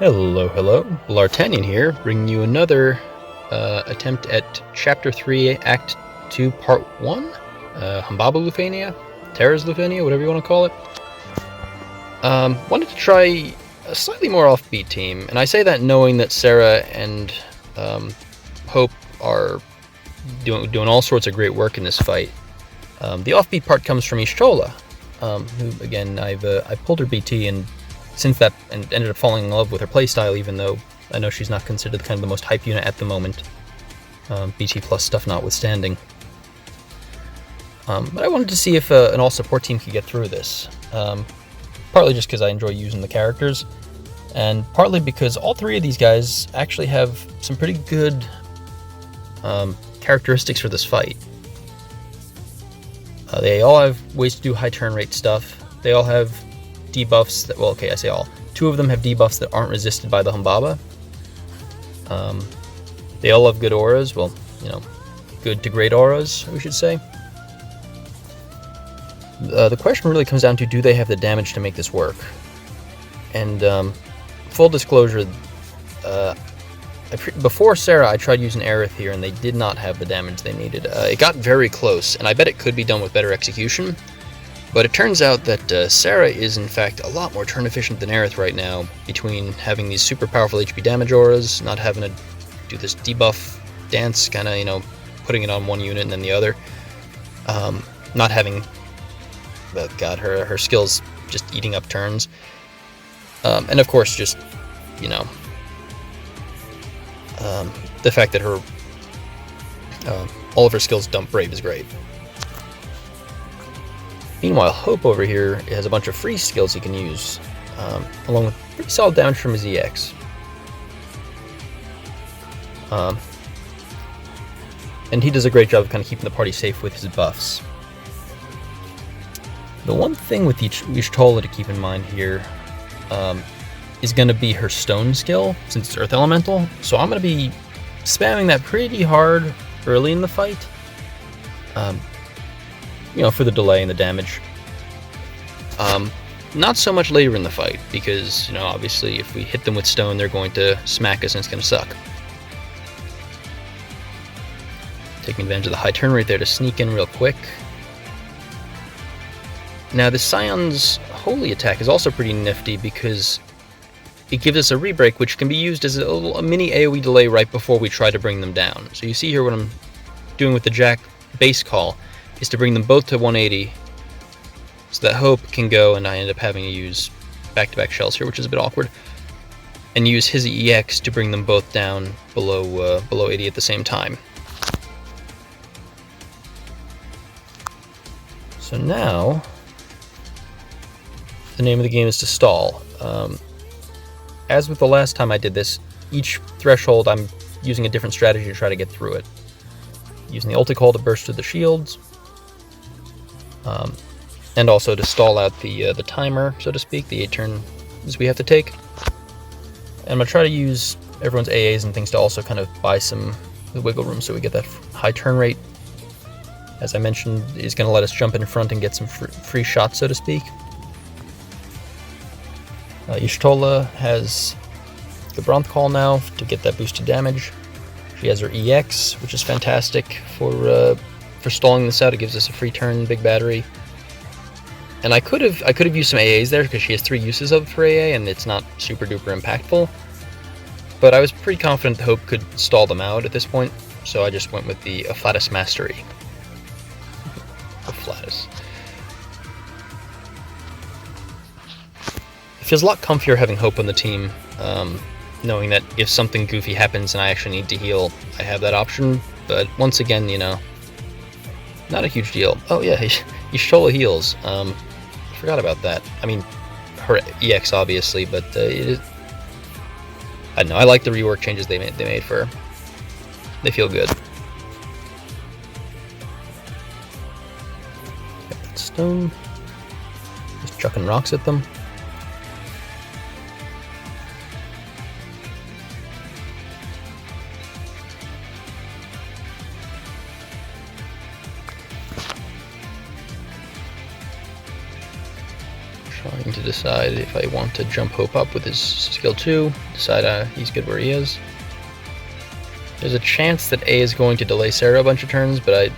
Hello, Bl'Artagnan here, bringing you another attempt at Chapter 3, Act 2, Part 1, Humbaba Lufenia, Terra's Lufenia, whatever you want to call it. Wanted to try a slightly more offbeat team, and I say that knowing that Serah and Hope are doing all sorts of great work in this fight. The offbeat part comes from Y'shtola, who, again, I pulled her BT and since that, and ended up falling in love with her playstyle, even though I know she's not considered kind of the most hype unit at the moment, BT plus stuff notwithstanding. But I wanted to see if an all-support team could get through this, partly just because I enjoy using the characters, and partly because all three of these guys actually have some pretty good characteristics for this fight. They all have ways to do high turn rate stuff. They all have debuffs that, well, okay, I say all. Two of them have debuffs that aren't resisted by the Humbaba. They all have good auras, well, good to great auras, we should say. The question really comes down to, do they have the damage to make this work? And full disclosure, before Serah, I tried using Aerith here, and they did not have the damage they needed. It got very close, and I bet it could be done with better execution. But it turns out that Serah is, in fact, a lot more turn efficient than Aerith right now, between having these super powerful HP damage auras, not having to do this debuff dance, kind of, putting it on one unit and then the other, not having, God, her skills just eating up turns, and of course just, the fact that her, all of her skills dump Brave is great. Meanwhile, Hope over here has a bunch of free skills he can use, along with pretty solid damage from his EX. And he does a great job of kind of keeping the party safe with his buffs. The one thing with Y'shtola to keep in mind here is going to be her stone skill, since it's Earth Elemental, so I'm going to be spamming that pretty hard early in the fight. For the delay and the damage. Not so much later in the fight, because, obviously if we hit them with stone, they're going to smack us and it's going to suck. Taking advantage of the high turn rate there to sneak in real quick. Now, the Scion's Holy Attack is also pretty nifty, because it gives us a rebreak, which can be used as a mini AoE delay right before we try to bring them down. So you see here what I'm doing with the Jack base call is to bring them both to 180, so that Hope can go, and I end up having to use back-to-back shells here, which is a bit awkward, and use his EX to bring them both down below 80 at the same time. So now, the name of the game is to stall. As with the last time I did this, each threshold I'm using a different strategy to try to get through it. Using the ulti call to burst through the shields, and also to stall out the timer, so to speak, the 8 turns we have to take. And I'm going to try to use everyone's AAs and things to also kind of buy some wiggle room so we get that high turn rate. As I mentioned, is going to let us jump in front and get some free shots, so to speak. Y'shtola has the Bronth Call now to get that boosted damage. She has her EX, which is fantastic for stalling this out. It gives us a free turn, big battery. And I could have used some AAs there, because she has 3 uses of her AA, and it's not super duper impactful. But I was pretty confident that Hope could stall them out at this point, so I just went with the Afflatus Mastery. Afflatus. It feels a lot comfier having Hope on the team, knowing that if something goofy happens and I actually need to heal, I have that option. But once again, not a huge deal. Oh yeah, Y'shtola heals. Forgot about that. I mean, her EX obviously, but it is. I don't know. I like the rework changes they made for her. They feel good. Got that stone. Just chucking rocks at them. Trying to decide if I want to jump Hope up with his skill 2, decide he's good where he is. There's a chance that A is going to delay Serah a bunch of turns, but I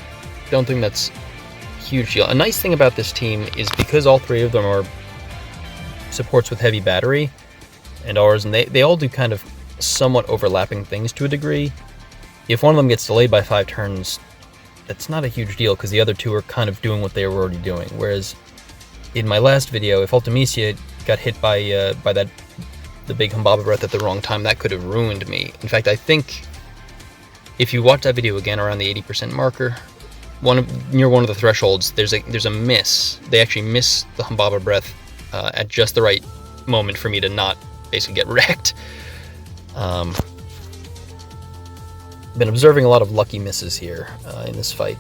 don't think that's a huge deal. A nice thing about this team is because all three of them are supports with heavy battery and ours, and they all do kind of somewhat overlapping things to a degree. If one of them gets delayed by 5 turns, that's not a huge deal because the other two are kind of doing what they were already doing. Whereas in my last video, if Ultimisia got hit by the big Humbaba Breath at the wrong time, that could have ruined me. In fact, I think if you watch that video again around the 80% marker, near one of the thresholds, there's a miss. They actually miss the Humbaba Breath at just the right moment for me to not basically get wrecked. Been observing a lot of lucky misses here in this fight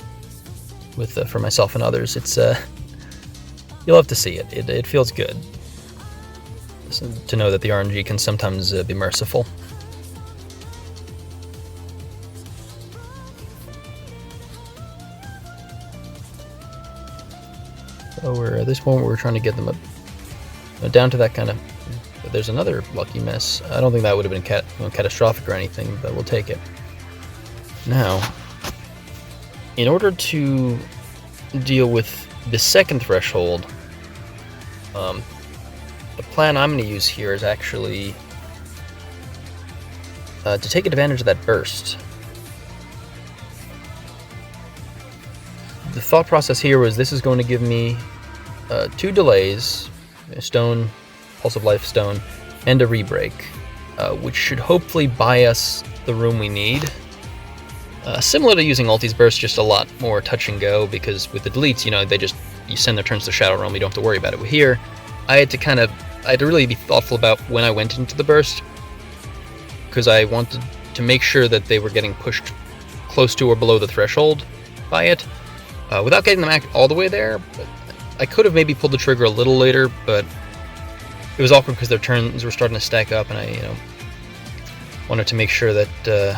with for myself and others. It's you'll have to see it. It feels good to know that the RNG can sometimes be merciful. So at this point we're trying to get them up down to that kind of. There's another lucky miss. I don't think that would have been catastrophic or anything, but we'll take it. Now, in order to deal with the second threshold, the plan I'm going to use here is actually to take advantage of that burst. The thought process here was this is going to give me 2 delays, a stone, Pulse of Life stone, and a rebreak, which should hopefully buy us the room we need. Similar to using Ulti's Burst, just a lot more touch and go, because with the deletes, you send their turns to Shadow Realm, you don't have to worry about it. But here, I had to really be thoughtful about when I went into the burst, because I wanted to make sure that they were getting pushed close to or below the threshold by it, without getting them all the way there. But I could have maybe pulled the trigger a little later, but it was awkward because their turns were starting to stack up, and I, wanted to make sure that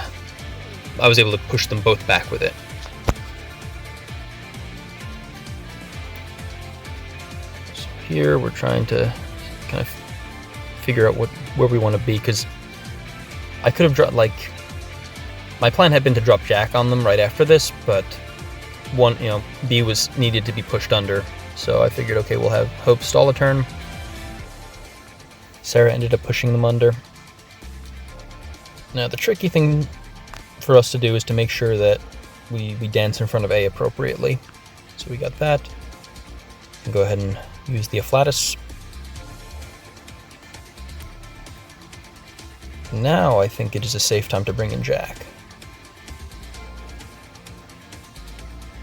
I was able to push them both back with it. So here we're trying to kind of figure out where we want to be, because I could have dropped, my plan had been to drop Jack on them right after this, but B was needed to be pushed under, so I figured, okay, we'll have Hope stall a turn. Serah ended up pushing them under. Now the tricky thing for us to do is to make sure that we dance in front of A appropriately. So we got that. And go ahead and use the Afflatus. Now I think it is a safe time to bring in Jack.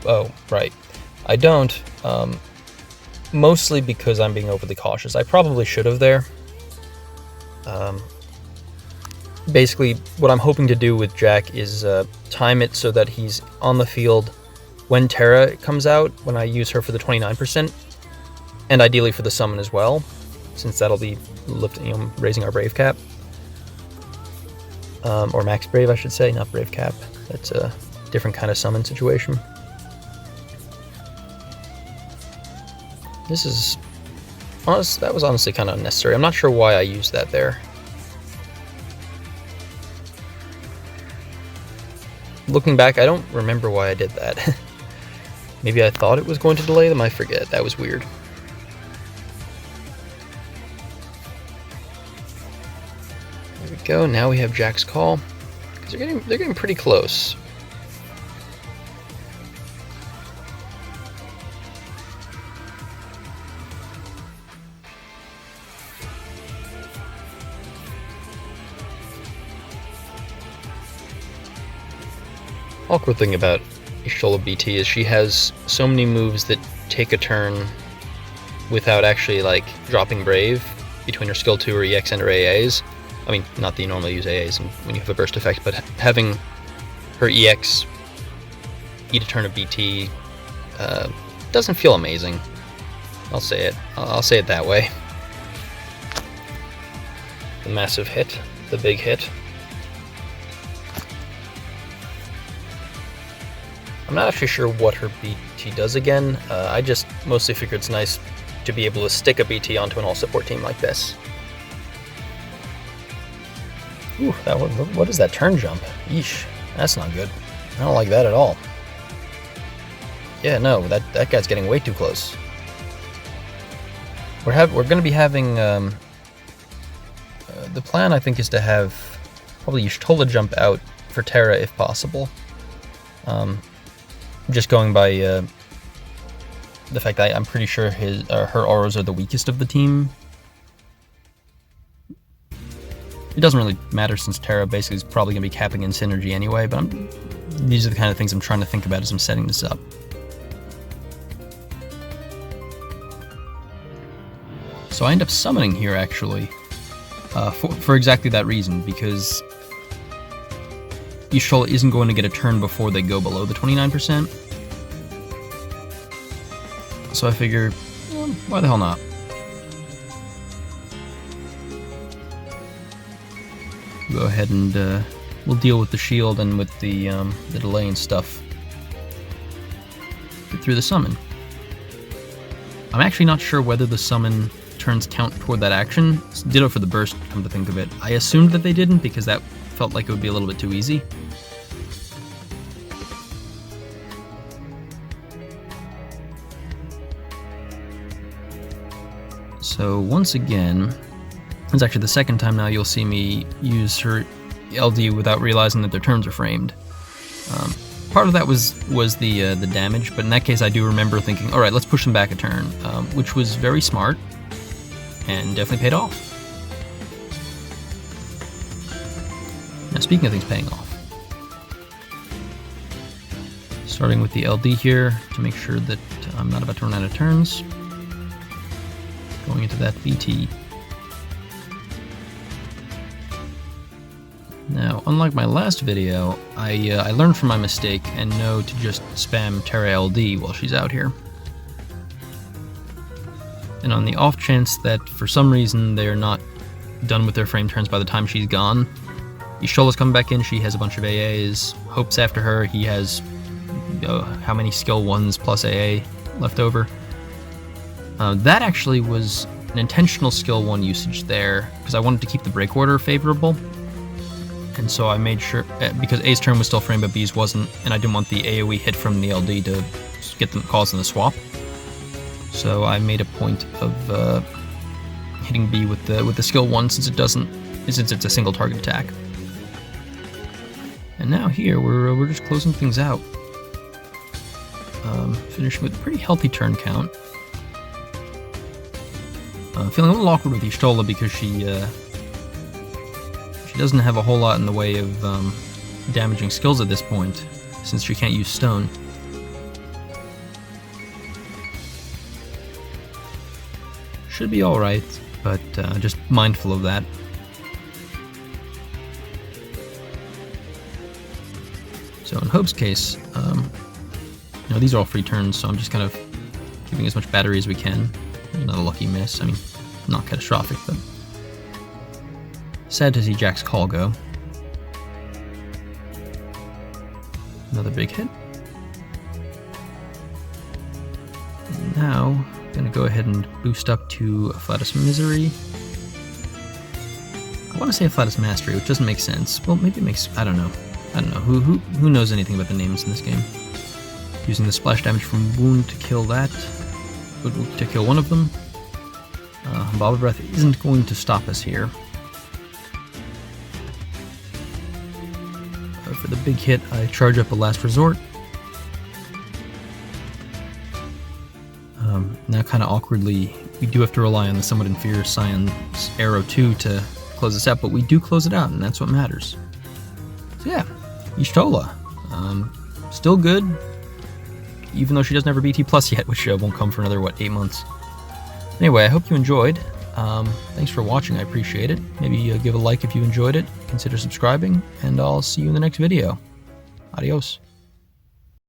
Oh, right. I don't, mostly because I'm being overly cautious. I probably should have there. Basically, what I'm hoping to do with Jack is time it so that he's on the field when Terra comes out, when I use her for the 29%, and ideally for the summon as well, since that'll be raising our Brave cap. Or Max Brave, I should say, not Brave cap. That's a different kind of summon situation. That was honestly kind of unnecessary. I'm not sure why I used that there. Looking back, I don't remember why I did that. Maybe I thought it was going to delay them, I forget. That was weird. There we go, now we have Jack's call. Because they're getting pretty close. Awkward thing about Y'shtola BT is she has so many moves that take a turn without actually dropping Brave between her skill 2 or EX and her AAs. I mean, not that you normally use AAs when you have a burst effect, but having her EX eat a turn of BT doesn't feel amazing. I'll say it. I'll say it that way. The massive hit, the big hit. I'm not actually sure what her BT does again. I just mostly figure it's nice to be able to stick a BT onto an all-support team like this. Ooh, that one, what is that turn jump? Yeesh, that's not good. I don't like that at all. Yeah, no, that guy's getting way too close. We're going to be having the plan, I think, is to have probably Y'shtola jump out for Terra if possible. Just going by the fact that I'm pretty sure her auras are the weakest of the team. It doesn't really matter since Terra basically is probably going to be capping in synergy anyway, but these are the kind of things I'm trying to think about as I'm setting this up. So I end up summoning here, actually, for exactly that reason, because Y'shtola isn't going to get a turn before they go below the 29%. So I figure, why the hell not? Go ahead and we'll deal with the shield and with the delay and stuff through the summon. I'm actually not sure whether the summon turns count toward that action. Ditto for the burst, come to think of it. I assumed that they didn't because that felt like it would be a little bit too easy. So once again, it's actually the second time now you'll see me use her LD without realizing that their turns are framed. Part of that was the damage, but in that case I do remember thinking, alright, let's push them back a turn, which was very smart, and definitely paid off. Now speaking of things paying off, starting with the LD here to make sure that I'm not about to run out of turns, going into that BT. Now, unlike my last video, I learned from my mistake and know to just spam Terra LD while she's out here. And on the off chance that for some reason they're not done with their frame turns by the time she's gone, Y'shtola's coming back in, she has a bunch of AAs, Hope's after her, he has how many skill 1s plus AA left over. That actually was an intentional skill 1 usage there, because I wanted to keep the break order favorable. And so I made sure, because A's turn was still framed but B's wasn't, and I didn't want the AoE hit from the LD to get them causing the swap. So I made a point of hitting B with the skill 1 since it's a single target attack. And now here we're just closing things out, finishing with a pretty healthy turn count. Feeling a little awkward with Y'shtola because she doesn't have a whole lot in the way of damaging skills at this point, since she can't use stone. Should be alright, but just mindful of that. So in Hope's case, these are all free turns, so I'm just kind of keeping as much battery as we can. Not a lucky miss, I mean, not catastrophic, but sad to see Jack's call go. Another big hit. And now, I'm going to go ahead and boost up to Afflatus Misery. I want to say Afflatus Mastery, which doesn't make sense. Well, maybe it makes, I don't know. Who knows anything about the names in this game? Using the splash damage from Wound to kill that. To kill one of them. Baba Breath isn't going to stop us here. For the big hit, I charge up a Last Resort. Now kind of awkwardly, we do have to rely on the somewhat inferior Scion's Arrow 2 to close this out, but we do close it out, and that's what matters. So yeah, Y'shtola. Still good, even though she doesn't have her BT Plus yet, which won't come for another, 8 months. Anyway, I hope you enjoyed. Thanks for watching, I appreciate it. Maybe give a like if you enjoyed it, consider subscribing, and I'll see you in the next video. Adios.